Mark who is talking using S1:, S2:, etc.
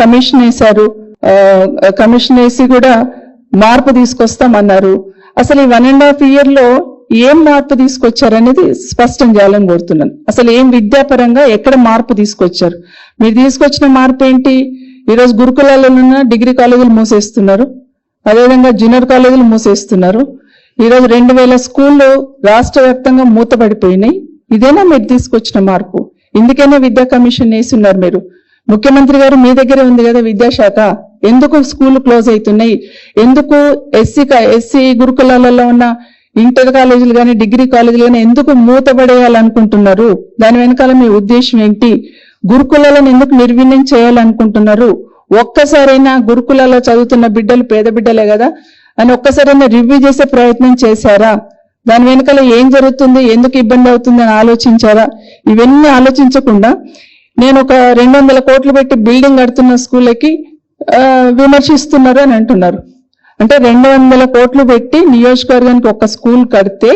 S1: Commission వేశారు, commission వేసి కూడా మార్పు తీసుకొస్తామన్నారు. అసలు ఈ 1.5 year లో ఏం మార్పు తీసుకొచ్చారనేది స్పష్టం చేయాలని కోరుతున్నాను. అసలు ఏం విద్యాపరంగా ఎక్కడ మార్పు తీసుకొచ్చారు? మీరు తీసుకొచ్చిన మార్పు ఏంటి? ఈరోజు గురుకులాల్లో ఉన్న డిగ్రీ కాలేజీలు మూసేస్తున్నారు, అదేవిధంగా జూనియర్ కాలేజీలు మూసేస్తున్నారు. ఈరోజు 2000 స్కూళ్ళు రాష్ట్ర వ్యాప్తంగా మూతపడిపోయినాయి. ఇదేనా మీరు తీసుకొచ్చిన మార్పు? ఇందుకైనా విద్యా కమిషన్ వేసి ఉన్నారు మీరు. ముఖ్యమంత్రి గారు మీ దగ్గరే ఉంది కదా విద్యాశాఖ, ఎందుకు స్కూల్ క్లోజ్ అవుతున్నాయి? ఎందుకు ఎస్సీ గురుకులాలలో ఉన్న ఇంటర్ కాలేజీలు కానీ డిగ్రీ కాలేజీలు కానీ ఎందుకు మూతపడేయాలనుకుంటున్నారు? దాని వెనకాల మీ ఉద్దేశం ఏంటి? గురుకులాలను ఎందుకు నిర్వీర్యం చేయాలనుకుంటున్నారు? ఒక్కసారైనా గురుకులాల్లో చదువుతున్న బిడ్డలు పేద బిడ్డలే కదా అని ఒక్కసారైనా రివ్యూ చేసే ప్రయత్నం చేశారా? దాని వెనకాల ఏం జరుగుతుంది, ఎందుకు ఇబ్బంది అవుతుంది అని ఆలోచించారా? ఇవన్నీ ఆలోచించకుండా నేను ఒక 200 కోట్లు పెట్టి బిల్డింగ్ కడుతున్న స్కూళ్ళకి విమర్శిస్తున్నారు అని అంటున్నారు. అంటే 200 కోట్లు పెట్టి నియోజకవర్గానికి ఒక స్కూల్ కడితే